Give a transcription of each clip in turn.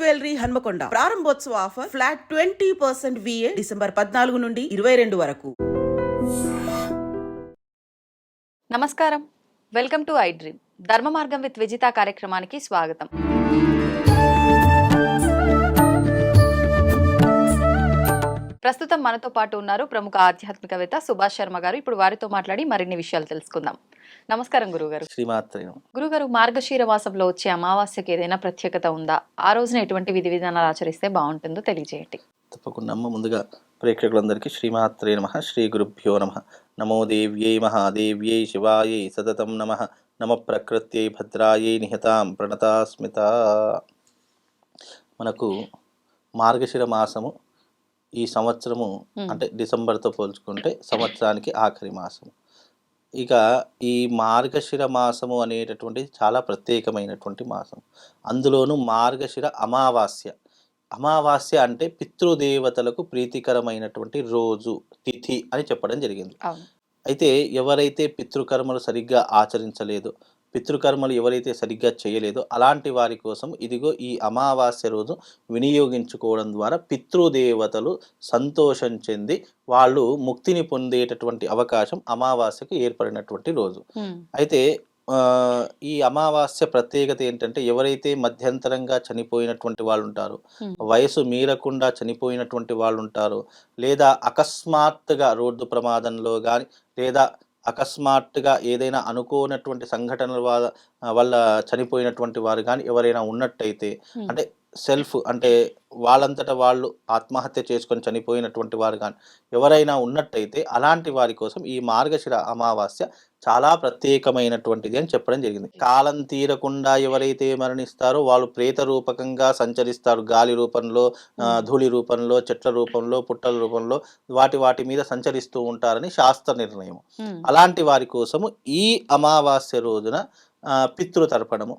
Jewellery Hanamkonda ప్రారంభోత్సవ offer flat 20% VA December 14 నుండి 22 వరకు. నమస్కారం, వెల్కమ్ టు ఐ డ్రీమ్. ధర్మ మార్గం విత్ విజిత కార్యక్రమానికి స్వాగతం. ప్రస్తుతం మనతో పాటు ఉన్నారు ప్రముఖ ఆధ్యాత్మికవేత్త సుభాష్ శర్మ గారు. ఇప్పుడు వారితో మాట్లాడి మరిన్ని విషయాలు తెలుసుకుందాం. నమస్కారం గురుగారు. గురుగారు, మార్గశీర మాసంలో వచ్చే అమావాస్యకి ఏదైనా ప్రత్యేకత ఉందా? ఆ రోజున ఎటువంటి విధి విధానాలు ఆచరిస్తే బాగుంటుందో తెలియజేయండి. తప్పకుండా. ముందుగా ప్రేక్షకులందరికీ శ్రీమాత్రే నమః, శ్రీ గురుభ్యో నమః. నమో దేవ్యై మహాదేవ్యై శివాయై సతతం నమః. నమ ప్రకృత్యై భద్రాయై నిహతాం ప్రణతాస్మిత. మనకు మార్గశిర మాసము ఈ సంవత్సరము అంటే డిసెంబర్తో పోల్చుకుంటే సంవత్సరానికి ఆఖరి మాసము. ఇక ఈ మార్గశిర మాసము అనేటటువంటిది చాలా ప్రత్యేకమైనటువంటి మాసం. అందులోనూ మార్గశిర అమావాస్య అంటే పితృదేవతలకు ప్రీతికరమైనటువంటి రోజు, తిథి అని చెప్పడం జరిగింది. అయితే ఎవరైతే పితృకర్మలు సరిగ్గా ఆచరించలేదో, పితృకర్మలు ఎవరైతే సరిగ్గా చేయలేదో అలాంటి వారి కోసం ఇదిగో ఈ అమావాస్య రోజు వినియోగించుకోవడం ద్వారా పితృదేవతలు సంతోషం చెంది వాళ్ళు ముక్తిని పొందేటటువంటి అవకాశం అమావాస్యకు ఏర్పడినటువంటి రోజు. అయితే ఈ అమావాస్య ప్రత్యేకత ఏంటంటే, ఎవరైతే మధ్యంతరంగా చనిపోయినటువంటి వాళ్ళు ఉంటారో, వయసు మీరకుండా చనిపోయినటువంటి వాళ్ళు ఉంటారో, లేదా అకస్మాత్తుగా రోడ్డు ప్రమాదంలో కానీ లేదా అకస్మాత్తుగా ఏదైనా అనుకోనటువంటి సంఘటనల వల్ల చనిపోయినటువంటి వారు కానీ ఎవరైనా ఉన్నట్టయితే, అంటే అంటే వాళ్ళంతట వాళ్ళు ఆత్మహత్య చేసుకొని చనిపోయినటువంటి వారు కానీ ఎవరైనా ఉన్నట్టయితే అలాంటి వారి కోసం ఈ మార్గశిర అమావాస్య చాలా ప్రత్యేకమైనటువంటిది అని చెప్పడం జరిగింది. కాలం తీరకుండా ఎవరైతే మరణిస్తారో వాళ్ళు ప్రేత రూపకంగా సంచరిస్తారు. గాలి రూపంలో, ధూళి రూపంలో, చెట్ల రూపంలో, పుట్టల రూపంలో వాటి మీద సంచరిస్తూ ఉంటారని శాస్త్ర నిర్ణయం. అలాంటి వారి కోసము ఈ అమావాస్య రోజున పితృతర్పణము,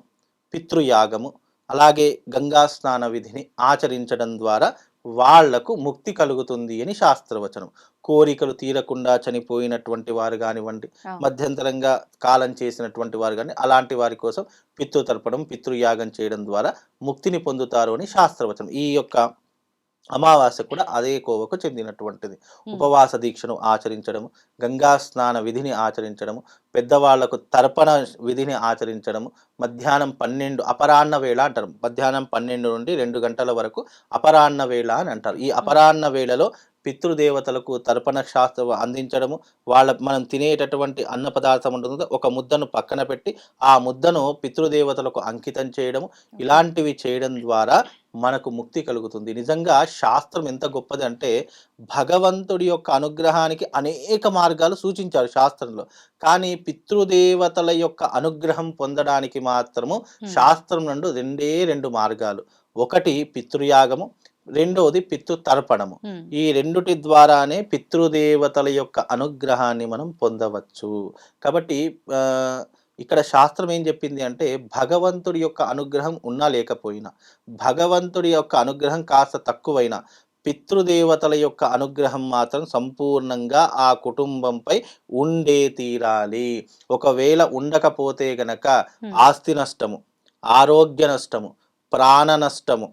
పితృయాగము, అలాగే గంగా స్నాన విధిని ఆచరించడం ద్వారా వాళ్లకు ముక్తి కలుగుతుంది అని శాస్త్రవచనం. కోరికలు తీరకుండా చనిపోయినటువంటి వారు కానివ్వండి, మధ్యంతరంగా కాలం చేసినటువంటి వారు కానీ అలాంటి వారి కోసం పితృతర్పణం, పితృయాగం చేయడం ద్వారా ముక్తిని పొందుతారు అని శాస్త్రవచనం. ఈ యొక్క అమావాస్య కూడా అదే కోవకు చెందినటువంటిది. ఉపవాస దీక్షను ఆచరించడము, గంగా స్నాన విధిని ఆచరించడము, పెద్దవాళ్లకు తర్పణ విధిని ఆచరించడము, మధ్యాహ్నం 12 అపరాహ్న వేళ అంటారు. మధ్యాహ్నం 12 నుండి 2 గంటల వరకు అపరాహ్న వేళ అని అంటారు. ఈ అపరాహ్న వేళలో పితృదేవతలకు తర్పణ శాస్త్రం అందించడము, మనం తినేటటువంటి అన్న పదార్థం ఉంటుందో ఒక ముద్దను పక్కన పెట్టి ఆ ముద్దను పితృదేవతలకు అంకితం చేయడము, ఇలాంటివి చేయడం ద్వారా మనకు ముక్తి కలుగుతుంది. నిజంగా శాస్త్రం ఎంత గొప్పది అంటే, భగవంతుడి యొక్క అనుగ్రహానికి అనేక మార్గాలు సూచించారు శాస్త్రంలో. కానీ పితృదేవతల యొక్క అనుగ్రహం పొందడానికి మాత్రము శాస్త్రం నుండి 2 మార్గాలు. ఒకటి పితృయాగము, రెండవది పితృతర్పణము. ఈ రెండుటి ద్వారానే పితృదేవతల యొక్క అనుగ్రహాన్ని మనం పొందవచ్చు. కాబట్టి ఇక్కడ శాస్త్రం ఏం చెప్పింది అంటే, భగవంతుడి యొక్క అనుగ్రహం ఉన్నా లేకపోయినా, భగవంతుడి యొక్క అనుగ్రహం కాస్త తక్కువైనా, పితృదేవతల యొక్క అనుగ్రహం మాత్రం సంపూర్ణంగా ఆ కుటుంబంపై ఉండే తీరాలి. ఒకవేళ ఉండకపోతే గనక ఆస్తి నష్టము, ఆరోగ్య నష్టము, ప్రాణ నష్టము,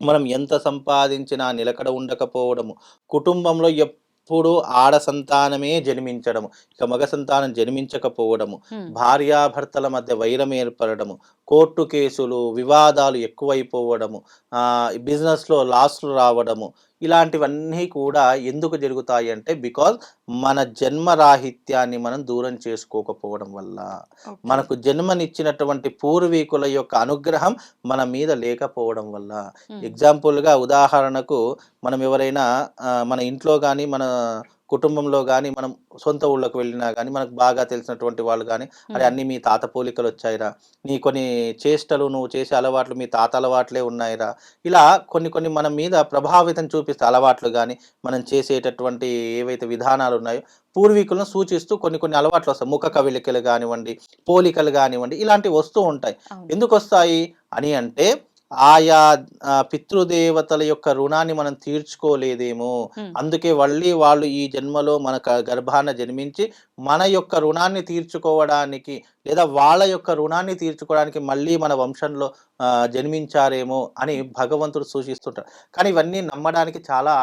మనం ఎంత సంపాదించినా నిలకడ ఉండకపోవడము, కుటుంబంలో ఎప్పుడు ఆడ సంతానమే జన్మించడము, ఇక మగ సంతానం జన్మించకపోవడము, భార్యాభర్తల మధ్య వైరం ఏర్పడము, కోర్టు కేసులు, వివాదాలు ఎక్కువైపోవడము, బిజినెస్లో లాస్లు రావడము, ఇలాంటివన్నీ కూడా ఎందుకు జరుగుతాయి అంటే, బికాజ్ మన జన్మరాహిత్యాన్ని మనం దూరం చేసుకోకపోవడం వల్ల, మనకు జన్మనిచ్చినటువంటి పూర్వీకుల యొక్క అనుగ్రహం మన మీద లేకపోవడం వల్ల. ఎగ్జాంపుల్గా, ఉదాహరణకు మనం ఎవరైనా మన ఇంట్లో కానీ మన కుటుంబంలో కానీ మనం సొంత ఊళ్ళోకి వెళ్ళినా కానీ మనకు బాగా తెలిసినటువంటి వాళ్ళు కానీ, అరే అన్నీ మీ తాత పోలికలు వచ్చాయిరా, నీ కొన్ని చేష్టలు, నువ్వు చేసే అలవాట్లు మీ తాత అలవాట్లే ఉన్నాయిరా, ఇలా కొన్ని మన మీద ప్రభావితం చూపిస్తే అలవాట్లు కానీ మనం చేసేటటువంటి ఏవైతే విధానాలు ఉన్నాయో పూర్వీకులను సూచిస్తూ కొన్ని అలవాట్లు వస్తాయి. ముఖ కవిలికలు కానివ్వండి, పోలికలు కానివ్వండి, ఇలాంటివి వస్తూ ఉంటాయి. ఎందుకు వస్తాయి అని అంటే, ఆయా పితృదేవతల యొక్క రుణాన్ని మనం తీర్చుకోలేదేమో, అందుకే మళ్ళీ వాళ్ళు ఈ జన్మలో మన గర్భాన జన్మించి మన యొక్క రుణాన్ని తీర్చుకోవడానికి లేదా వాళ్ళ యొక్క రుణాన్ని తీర్చుకోవడానికి మళ్ళీ మన వంశంలో జన్మించారేమో అని భగవంతుడు సూచిస్తుంటారు. కానీ ఇవన్నీ నమ్మడానికి చాలా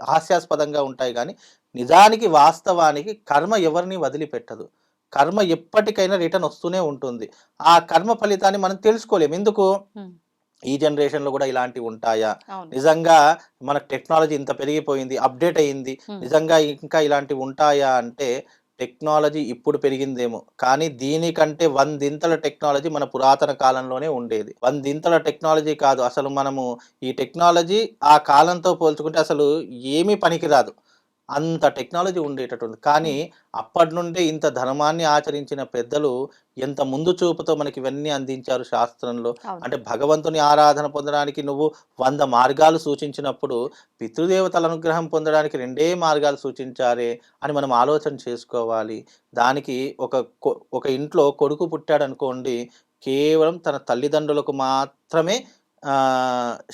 హాస్యాస్పదంగా ఉంటాయి. కానీ నిజానికి వాస్తవానికి కర్మ ఎవరిని వదిలిపెట్టదు. కర్మ ఎప్పటికైనా రిటర్న్ వస్తూనే ఉంటుంది. ఆ కర్మ ఫలితాన్ని మనం తెలుసుకోలేము. ఎందుకు? ఈ జనరేషన్లో కూడా ఇలాంటివి ఉంటాయా? నిజంగా మనకు టెక్నాలజీ ఇంత పెరిగిపోయింది, అప్డేట్ అయ్యింది, నిజంగా ఇంకా ఇలాంటివి ఉంటాయా అంటే టెక్నాలజీ ఇప్పుడు పెరిగిందేమో, కానీ దీనికంటే 100 టెక్నాలజీ మన పురాతన కాలంలోనే ఉండేది. 100 టెక్నాలజీ కాదు, అసలు మనము ఈ టెక్నాలజీ ఆ కాలంతో పోల్చుకుంటే అసలు ఏమీ పనికిరాదు, అంత టెక్నాలజీ ఉండేటటువంటి. కానీ అప్పటి నుండే ఇంత ధర్మాన్ని ఆచరించిన పెద్దలు ఎంత ముందు చూపుతో మనకి ఇవన్నీ అందించారు శాస్త్రంలో. అంటే భగవంతుని ఆరాధన పొందడానికి నువ్వు 100 మార్గాలు సూచించినప్పుడు పితృదేవతల అనుగ్రహం పొందడానికి 2 మార్గాలు సూచించారే అని మనం ఆలోచన చేసుకోవాలి. దానికి ఒక ఇంట్లో కొడుకు పుట్టాడు అనుకోండి, కేవలం తన తల్లిదండ్రులకు మాత్రమే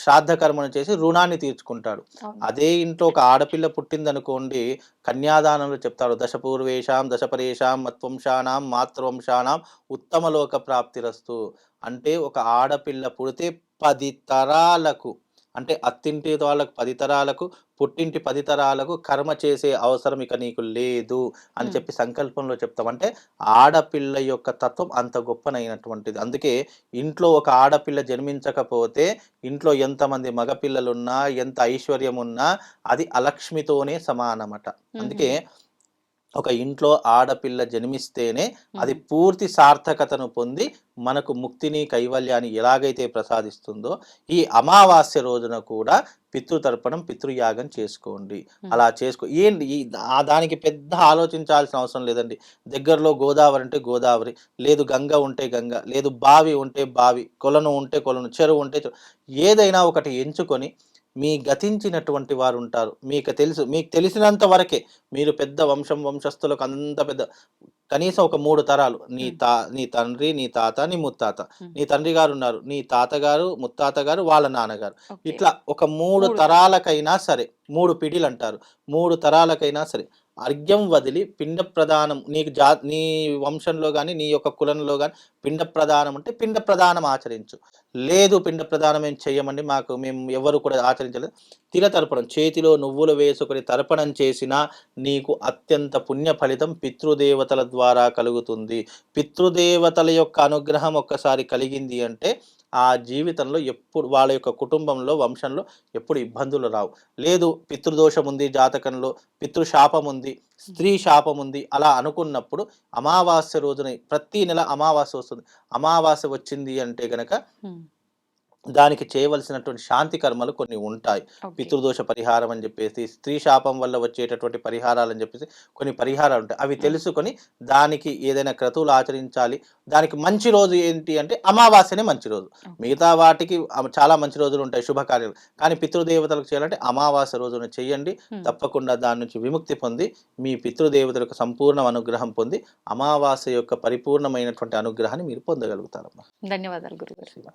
శ్రాద్ధకర్మను చేసి రుణాన్ని తీర్చుకుంటాడు. అదే ఇంట్లో ఒక ఆడపిల్ల పుట్టిందనుకోండి, కన్యాదానంలో చెప్తాడు, దశపూర్వేషాం దశపరేషాం మత్వంశానాం మాతృవంశానాం ఉత్తమలోక ప్రాప్తిరస్తు. అంటే ఒక ఆడపిల్ల పుడితే 10 తరాలకు, అంటే అత్తింటి వాళ్ళకు 10 తరాలకు, పుట్టింటి 10 తరాలకు కర్మ చేసే అవసరం ఇక నీకు లేదు అని చెప్పి సంకల్పంలో చెప్తాం. అంటే ఆడపిల్ల యొక్క తత్వం అంత గొప్పనైనటువంటిది. అందుకే ఇంట్లో ఒక ఆడపిల్ల జన్మించకపోతే ఇంట్లో ఎంతమంది మగపిల్లలున్నా, ఎంత ఐశ్వర్యం ఉన్నా అది అలక్ష్మితోనే సమానమట. అందుకే ఒక ఇంట్లో ఆడపిల్ల జన్మిస్తేనే అది పూర్తి సార్థకతను పొంది మనకు ముక్తిని, కైవల్యాన్ని ఎలాగైతే ప్రసాదిస్తుందో, ఈ అమావాస్య రోజున కూడా పితృతర్పణం, పితృయాగం చేసుకోండి. అలా ఏంటి దానికి పెద్ద ఆలోచించాల్సిన అవసరం లేదండి. దగ్గరలో గోదావరి ఉంటే గోదావరి, లేదు గంగ ఉంటే గంగ, లేదు బావి ఉంటే బావి, కొలను ఉంటే కొలను, చెరువు ఉంటే చెరువు, ఏదైనా ఒకటి ఎంచుకొని మీ గతించినటువంటి వారు ఉంటారు, మీకు తెలిసినంత వరకే, మీరు పెద్ద వంశస్థులకు అంత పెద్ద, కనీసం ఒక 3 తరాలు, నీ తండ్రి, నీ తాత, నీ ముత్తాత, నీ తండ్రి గారు ఉన్నారు, నీ తాతగారు, ముత్తాత గారు, వాళ్ళ నాన్నగారు, ఇట్లా ఒక 3 తరాలకైనా సరే, 3 పిడిలు అంటారు, 3 తరాలకైనా సరే అర్ఘ్యం వదిలి పిండ ప్రదానం, నీ వంశంలో కానీ నీ యొక్క కులంలో కానీ పిండ ప్రదానం అంటే పిండ ప్రదానం ఆచరించు. లేదు పిండ ప్రదానం ఏం చెయ్యమండి, మేము ఎవరు కూడా ఆచరించలేదు, తిల తర్పణం, చేతిలో నువ్వులు వేసుకొని తర్పణం చేసినా నీకు అత్యంత పుణ్య ఫలితం పితృదేవతల ద్వారా కలుగుతుంది. పితృదేవతల యొక్క అనుగ్రహం ఒక్కసారి కలిగింది అంటే ఆ జీవితంలో ఎప్పుడు వాళ్ళ యొక్క కుటుంబంలో, వంశంలో ఎప్పుడు ఇబ్బందులు రావు. లేదు పితృదోషం ఉంది జాతకంలో, పితృశాపం ఉంది, స్త్రీ శాపం ఉంది, అలా అనుకున్నప్పుడు అమావాస్య రోజున, ప్రతి నెల అమావాస్య వస్తుంది, అమావాస్య వచ్చింది అంటే గనక దానికి చేయవలసినటువంటి శాంతి కర్మలు కొన్ని ఉంటాయి. పితృదోష పరిహారం అని చెప్పేసి, స్త్రీ శాపం వల్ల వచ్చేటటువంటి పరిహారాలు అని చెప్పేసి కొన్ని పరిహారాలు ఉంటాయి. అవి తెలుసుకొని దానికి ఏదైనా క్రతువులు ఆచరించాలి. దానికి మంచి రోజు ఏంటి అంటే అమావాస్యనే మంచి రోజు. మిగతా వాటికి చాలా మంచి రోజులు ఉంటాయి, శుభకార్యాలు, కానీ పితృదేవతలకు చేయాలంటే అమావాస్య రోజున చెయ్యండి. తప్పకుండా దాని నుంచి విముక్తి పొంది మీ పితృదేవతలకు సంపూర్ణ అనుగ్రహం పొంది అమావాస్య యొక్క పరిపూర్ణమైనటువంటి అనుగ్రహాన్ని మీరు పొందగలుగుతారమ్మా. ధన్యవాదాలు గురుగారు.